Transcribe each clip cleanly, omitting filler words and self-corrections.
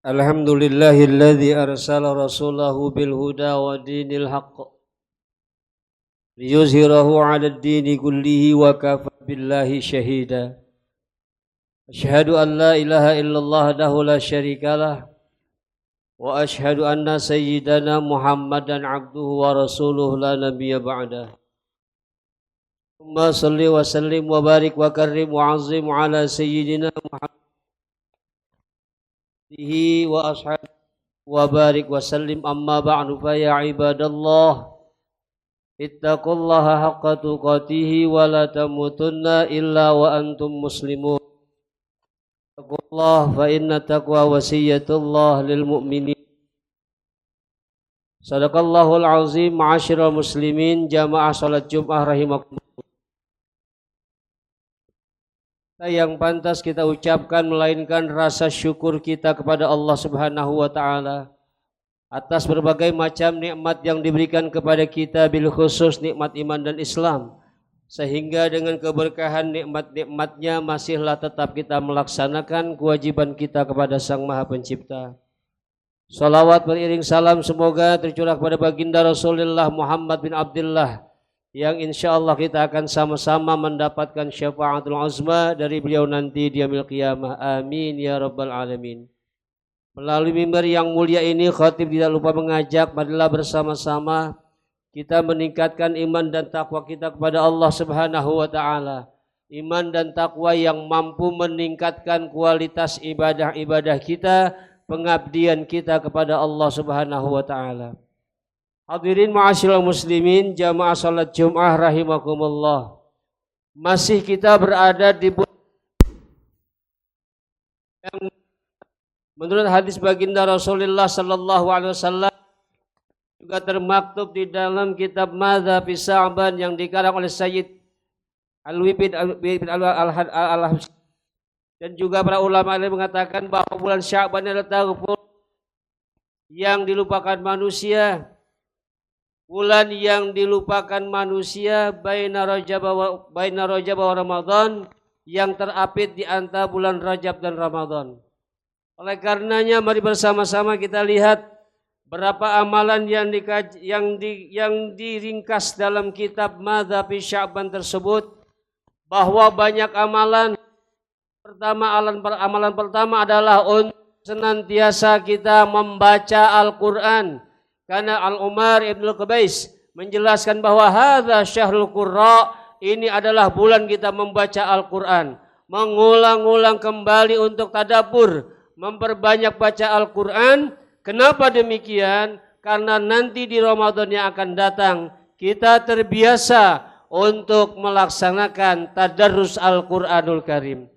Alhamdulillahilladzi arsala rasulahu bil huda wa dinil haqq liyuzhirahu 'alad dini kullihi wa kafa billahi syahida. Asyhadu an la ilaha illallah wahdahu la syarikalah wa asyhadu anna sayyidana Muhammadan 'abduhu wa rasuluhu la nabiyya ba'dah. Allahumma shalli wa sallim wa barik wa karrim wa 'azzim 'ala sayyidina Muhammad wa ashabihi wa barik wa sallim, amma ba'du, fa ya ibadallah ittaqullaha haqqa tuqatih wa la tamutunna illa wa antum muslimun. Ittaqullah fa inna taqwa wasiyatullah lil mu'minin. Sadaqallahul azim. Ma'asyiral muslimin, jamaah salat Jumat rahimakumullah. Yang pantas kita ucapkan melainkan rasa syukur kita kepada Allah Subhanahu wa taala atas berbagai macam nikmat yang diberikan kepada kita, bil khusus nikmat iman dan Islam, sehingga dengan keberkahan nikmat-nikmatnya masihlah tetap kita melaksanakan kewajiban kita kepada Sang Maha Pencipta. Salawat beriring salam semoga tercurah kepada baginda Rasulullah Muhammad bin Abdullah, yang insya Allah kita akan sama-sama mendapatkan syafaatul uzma dari beliau nanti di yaumil qiyamah. Amin ya rabbal alamin. Melalui mimbar yang mulia ini, khatib tidak lupa mengajak, marilah bersama-sama kita meningkatkan iman dan takwa kita kepada Allah Subhanahu wa taala. Iman dan takwa yang mampu meningkatkan kualitas ibadah-ibadah kita, pengabdian kita kepada Allah Subhanahu wa taala. Hadirin ma'asyiral muslimin, jamaah salat Jumat rahimakumullah. Masih kita berada di yang menurut hadis baginda Rasulullah sallallahu alaihi wasallam juga termaktub di dalam kitab Madza fi Sya'ban yang dikarang oleh Sayyid Al-Wibid Al-Habsyi, dan juga para ulama lain mengatakan bahwa bulan Sya'ban adalah tahun yang dilupakan manusia. Bulan yang dilupakan manusia baina Rajab wa Ramadan, yang terapit di antara bulan Rajab dan Ramadan. Oleh karenanya mari bersama-sama kita lihat berapa amalan yang diringkas dalam kitab Madza fi Sya'ban tersebut, bahwa banyak amalan. Amalan pertama adalah untuk senantiasa kita membaca Al-Qur'an. Karena Al-Umar Ibn Qubais menjelaskan bahwa hadza syahrul qurra, ini adalah bulan kita membaca Al-Quran, mengulang-ulang kembali untuk tadabbur, memperbanyak baca Al-Quran. Kenapa demikian? Karena nanti di Ramadan yang akan datang kita terbiasa untuk melaksanakan tadarrus Al-Quranul Karim.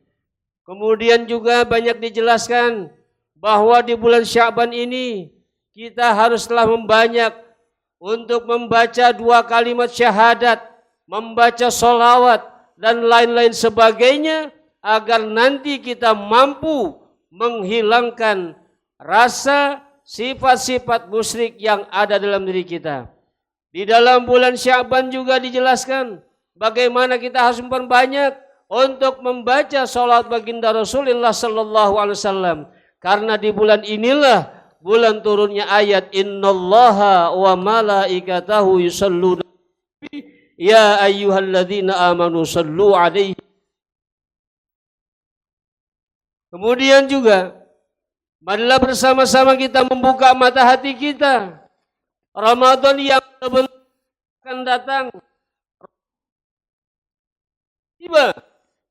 Kemudian juga banyak dijelaskan bahwa di bulan Sya'ban ini kita haruslah membanyak untuk membaca 2 kalimat syahadat, membaca sholawat dan lain-lain sebagainya, agar nanti kita mampu menghilangkan rasa sifat-sifat musyrik yang ada dalam diri kita. Di dalam bulan Sya'ban juga dijelaskan bagaimana kita harus memperbanyak untuk membaca sholawat baginda Rasulullah sallallahu alaihi wasallam, karena di bulan inilah bulan turunnya ayat innallaha wa malaikatahu yusholluna ya ayyuhalladzina amanu shallu alaihi. Kemudian juga marilah bersama-sama kita membuka mata hati kita. Ramadan yang akan datang tiba,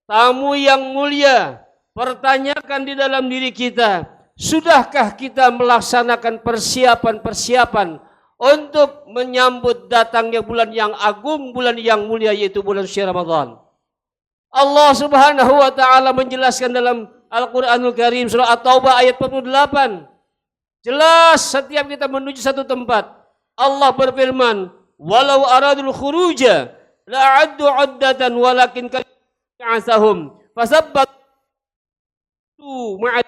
tamu yang mulia, pertanyakan di dalam diri kita, sudahkah kita melaksanakan persiapan-persiapan untuk menyambut datangnya bulan yang agung, bulan yang mulia, yaitu bulan suci Ramadan? Allah Subhanahu wa taala menjelaskan dalam Al-Qur'anul Karim surah At-Taubah ayat 48. Jelas setiap kita menuju satu tempat, Allah berfirman, "Walau aradul khuruja la'addu 'uddatan walakin ka'asahum fasabbatu ma'a."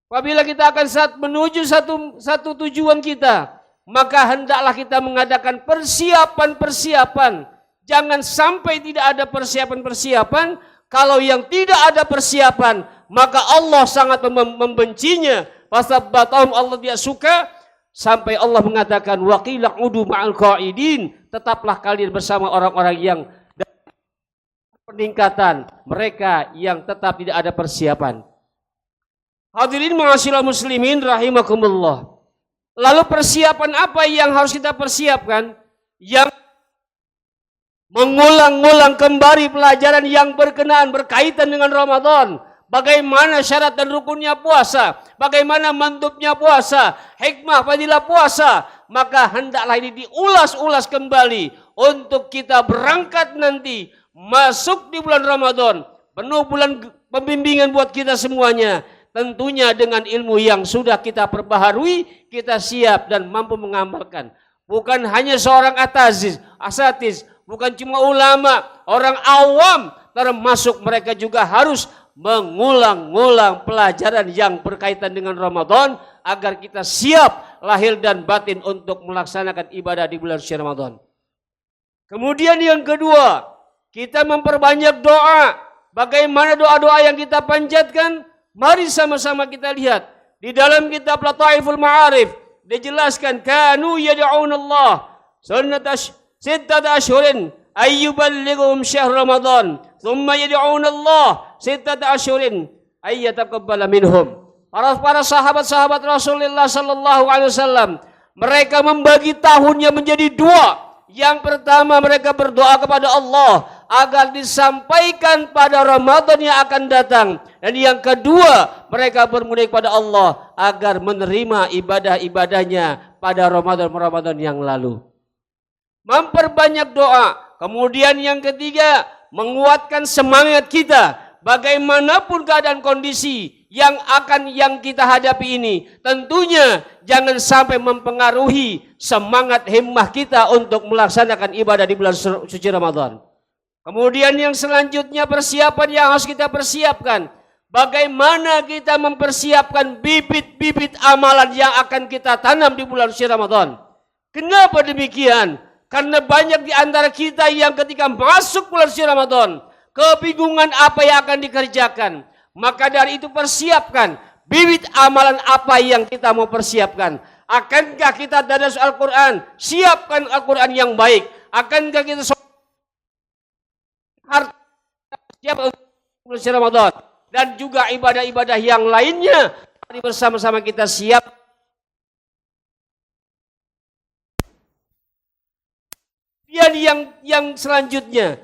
Apabila kita akan menuju satu tujuan kita, maka hendaklah kita mengadakan persiapan-persiapan. Jangan sampai tidak ada persiapan-persiapan, Kalau yang tidak ada persiapan, maka Allah sangat membencinya. Fasabbatahum, Allah tidak suka. Sampai Allah mengatakan, waqila udu ma'al qa'idin, tetaplah kalian bersama orang-orang yang peningkatan, mereka yang tetap tidak ada persiapan. Hadirin ma'asyiral muslimin rahimakumullah. Lalu persiapan apa yang harus kita persiapkan? Yang mengulang-ulang kembali pelajaran yang berkaitan dengan Ramadan. Bagaimana syarat dan rukunnya puasa, bagaimana mandubnya puasa, hikmah fadilah puasa. Maka hendaklah ini diulas-ulas kembali untuk kita berangkat nanti masuk di bulan Ramadan, penuh bulan pembimbingan buat kita semuanya. Tentunya dengan ilmu yang sudah kita perbaharui, kita siap dan mampu mengamalkan. Bukan hanya seorang asatiz, bukan cuma ulama, orang awam, termasuk mereka juga harus mengulang-ulang pelajaran yang berkaitan dengan Ramadan agar kita siap lahir dan batin untuk melaksanakan ibadah di bulan suci Ramadan. Kemudian yang kedua, kita memperbanyak doa. Bagaimana doa-doa yang kita panjatkan? Mari sama-sama kita lihat. Di dalam kitab Lataiful Ma'arif dijelaskan, kanu yad'un Allah sittata ashhurin ayyuballighum syahr Ramadan, thumma yad'un Allah sittata ashhurin ayyataqabbala minhum. Para sahabat-sahabat Rasulullah sallallahu alaihi wasallam, mereka membagi tahunnya menjadi dua. Yang pertama, mereka berdoa kepada Allah agar disampaikan pada Ramadan yang akan datang. Dan yang kedua, mereka bermunajat kepada Allah agar menerima ibadah-ibadahnya pada Ramadan yang lalu. Memperbanyak doa. Kemudian yang ketiga, menguatkan semangat kita. Bagaimanapun keadaan kondisi yang kita hadapi ini, tentunya jangan sampai mempengaruhi semangat himmah kita untuk melaksanakan ibadah di bulan suci Ramadan. Kemudian yang selanjutnya, persiapan yang harus kita persiapkan. Bagaimana kita mempersiapkan bibit-bibit amalan yang akan kita tanam di bulan suci Ramadan. Kenapa demikian? Karena banyak di antara kita yang ketika masuk bulan suci Ramadan, kebingungan apa yang akan dikerjakan. Maka dari itu persiapkan bibit amalan apa yang kita mau persiapkan. Akankah kita dadas Al-Quran? Siapkan Al-Quran yang baik. Akankah kita siap untuk Ramadan dan juga ibadah-ibadah yang lainnya? Mari bersama-sama kita siap. Yang selanjutnya,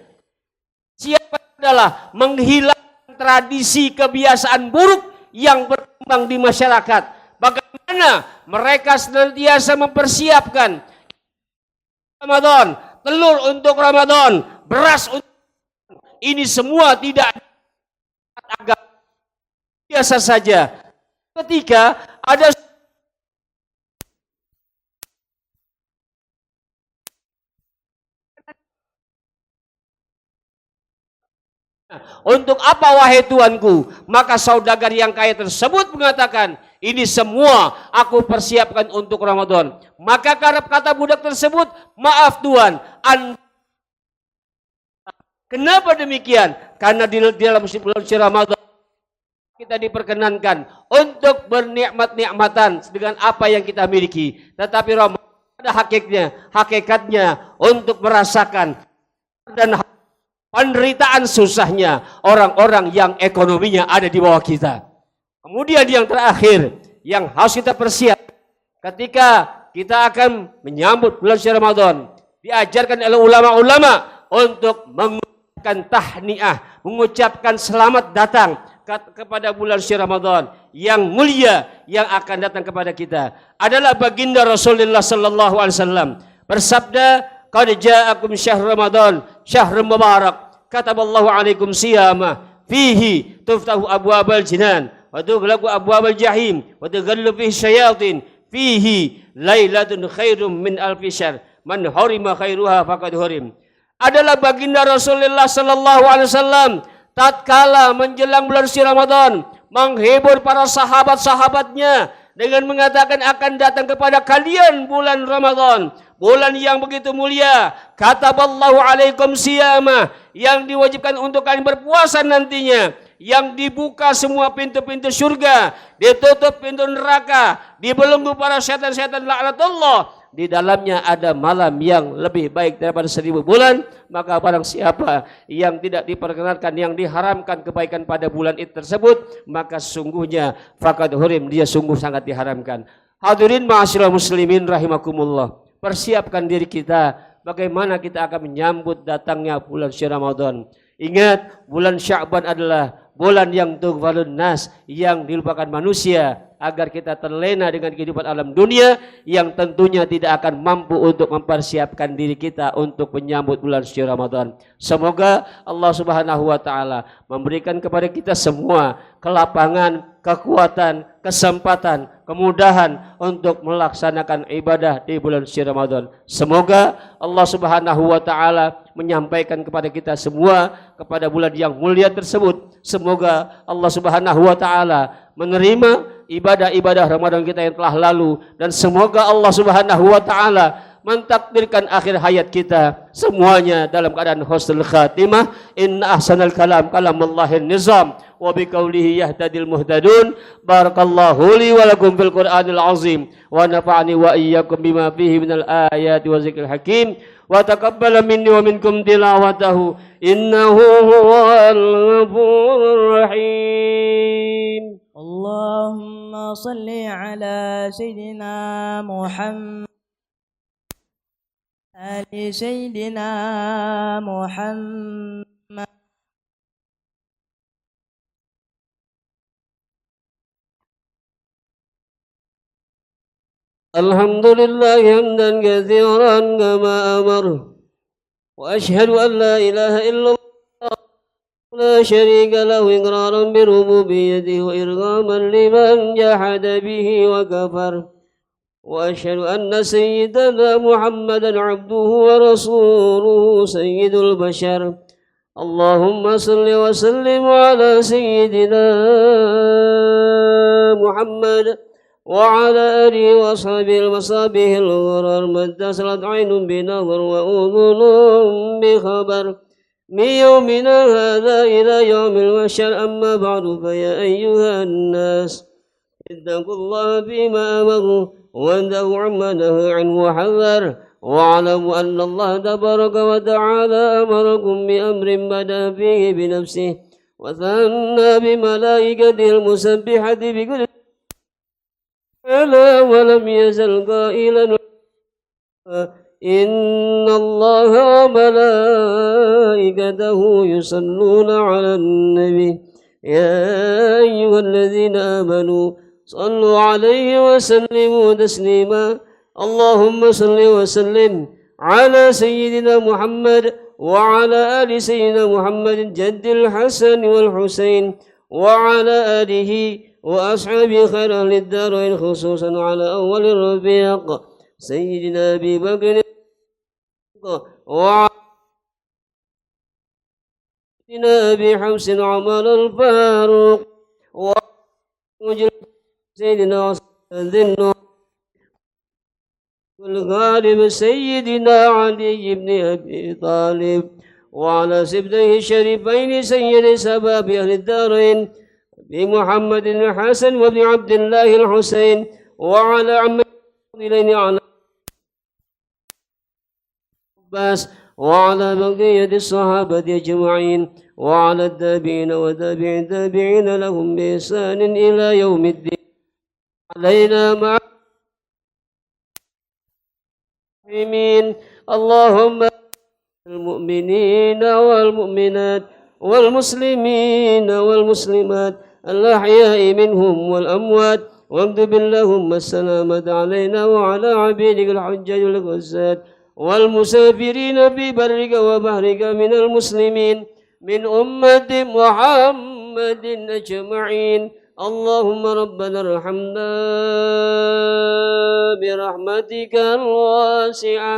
siapa adalah menghilangkan tradisi kebiasaan buruk yang berkembang di masyarakat. Bagaimana mereka senantiasa mempersiapkan Ramadan, telur untuk Ramadan, beras untuk ini semua tidak agak biasa saja. Ketika ada untuk apa wahai Tuanku? Maka saudagar yang kaya tersebut mengatakan, ini semua aku persiapkan untuk Ramadan. Maka kata budak tersebut, maaf Tuan, kenapa demikian? Karena di dalam bulan suci Ramadan kita diperkenankan untuk bernikmat-nikmatan dengan apa yang kita miliki. Tetapi Ramadan ada hakikatnya untuk merasakan dan penderitaan susahnya orang-orang yang ekonominya ada di bawah kita. Kemudian yang terakhir yang harus kita persiapkan ketika kita akan menyambut bulan suci Ramadan, diajarkan oleh ulama-ulama untuk mengucapkan tahniah, mengucapkan selamat datang kepada bulan suci Ramadan yang mulia yang akan datang kepada kita. Adalah baginda Rasulullah sallallahu alaihi wasallam bersabda, qad ja'akum syahr Ramadan syahrun mubarak kataballahu alaikum siyama fihi tuftahu abwabal jinan wa tughlaqu abwabal jahim wa tughallu fihi syayatin fihi lailatun khairum min alfi syahr man harima khairuha faqad harim. Adalah baginda Rasulullah sallallahu alaihi wasallam tatkala menjelang bulan suci Ramadan menghibur para sahabat-sahabatnya dengan mengatakan akan datang kepada kalian bulan Ramadan, bulan yang begitu mulia. Kataballahu alaikum siyama, yang diwajibkan untuk kalian berpuasa nantinya, yang dibuka semua pintu-pintu surga, ditutup pintu neraka, dibelenggu para setan-setan laknatullah. Di dalamnya ada malam yang lebih baik daripada 1000 bulan. Maka barang siapa yang tidak diperkenankan, yang diharamkan kebaikan pada bulan itu tersebut, maka sungguhnya faqad hurim, dia sungguh sangat diharamkan. Hadirin ma'asyiral muslimin rahimakumullah, persiapkan diri kita bagaimana kita akan menyambut datangnya bulan Syawal Ramadan. Ingat, bulan Sya'ban adalah bulan yang tughfalun nas, yang dilupakan manusia, agar kita terlena dengan kehidupan alam dunia yang tentunya tidak akan mampu untuk mempersiapkan diri kita untuk menyambut bulan suci Ramadan. Semoga Allah Subhanahu wa taala memberikan kepada kita semua kelapangan, kekuatan, kesempatan, kemudahan untuk melaksanakan ibadah di bulan suci Ramadan. Semoga Allah Subhanahu wa taala menyampaikan kepada kita semua kepada bulan yang mulia tersebut. Semoga Allah Subhanahu wa taala menerima ibadah-ibadah Ramadan kita yang telah lalu, dan semoga Allah Subhanahu wa taala mentakdirkan akhir hayat kita semuanya dalam keadaan husnul khatimah. Inna ahsanal kalam kalamullahil nizam wa biqaulihi yahtadil muhtadun. Barakallahu li wa lakum fil Qur'anil azim wa nafa'ani wa iyyakum bima fihi minal ayati wa zikril hakim wa taqabbala minni wa minkum tilawatahu innahu huwal ghafurur rahim. Allahumma salli ala sayyidina Muhammad ali sayyidina Muhammad. Alhamdulillah hamdan katsiran kama amar, wa ashhadu an la ilaha illallah لا شريك له إقرارا بربوبيته وإرغاما لمن جحد به وكفر وأشهد أن سيدنا محمدا عبده ورسوله سيد البشر. اللهم صل وسلم على سيدنا محمد وعلى آله وأصحابه المصابيح الغرار ما اتصلت عين بنظر وأذن بخبر من يومنا هذا إلى يوم المحشر. أما بعد فيا أيها الناس اتقوا الله فيما أمر وانتهوا عما نهى عنه وحذر واعلموا أن الله تبارك وتعالى أمركم بأمر بدأ فيه بنفسه وثنى بملائكته المسبحة بكل ألا ولم يزل قائلا إن الله وملائكته يصلون على النبي يا أيها الذين آمنوا صلوا عليه وسلموا تسليما. اللهم صل وسلم على سيدنا محمد وعلى آل سيدنا محمد جد الحسن والحسين وعلى آله وأصحابه خير أهل الدارين خصوصا على أول الرفيق سيدنا أبي بكر وعلى أبي حفص عمر الفاروق سيدنا عثمان والغالب سيدنا علي بن أبي طالب وعلى سبتيه الشريفين سيد سباب أهل الدارين بمحمد الحسن وابن عبد الله الحسين وعلى عمه على عباس وعلى بقية الصحابة أجمعين وعلى التابعين وتابع التابعين لهم بإحسان إلى يوم الدين. علينا مع المسلمين اللهم المؤمنين والمؤمنات والمسلمين والمسلمات الأحياء منهم والأموات واكتب اللهم السلامة علينا وعلى عبيدك الحجاج والغزاة والمسافرين في برك وبحرك من المسلمين من أمة محمد أجمعين. اللهم ربنا ارحمنا برحمتك الواسعة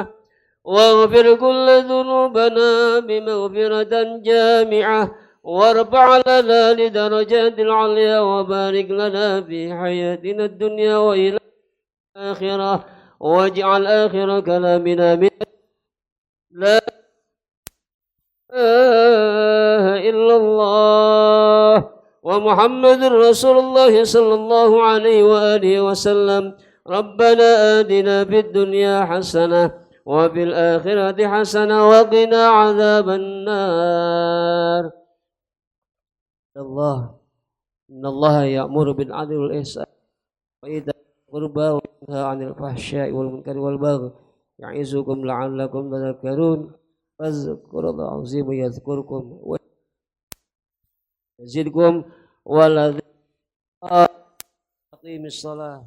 واغفر كل ذنوبنا بمغفرة جامعة وارفع لنا لدرجات العليا وبارك لنا في حياتنا الدنيا وإلى الآخرة واجعل آخر كلامنا من لا إله إلا الله ومحمد رسول الله صلى الله عليه وآله وسلم. ربنا آتنا في الدنيا حسنة وفي الآخرة حسنة وقنا عذاب النار. إن الله يأمر بالعدل والإحسان وإيتاء القربى وينهى عن الفحشاء والمنكر والبغي يعظكم لعلكم تذكرون. فاذكروا الله العظيم يذكركم ويزدكم ولذكر أقيموا الصلاة.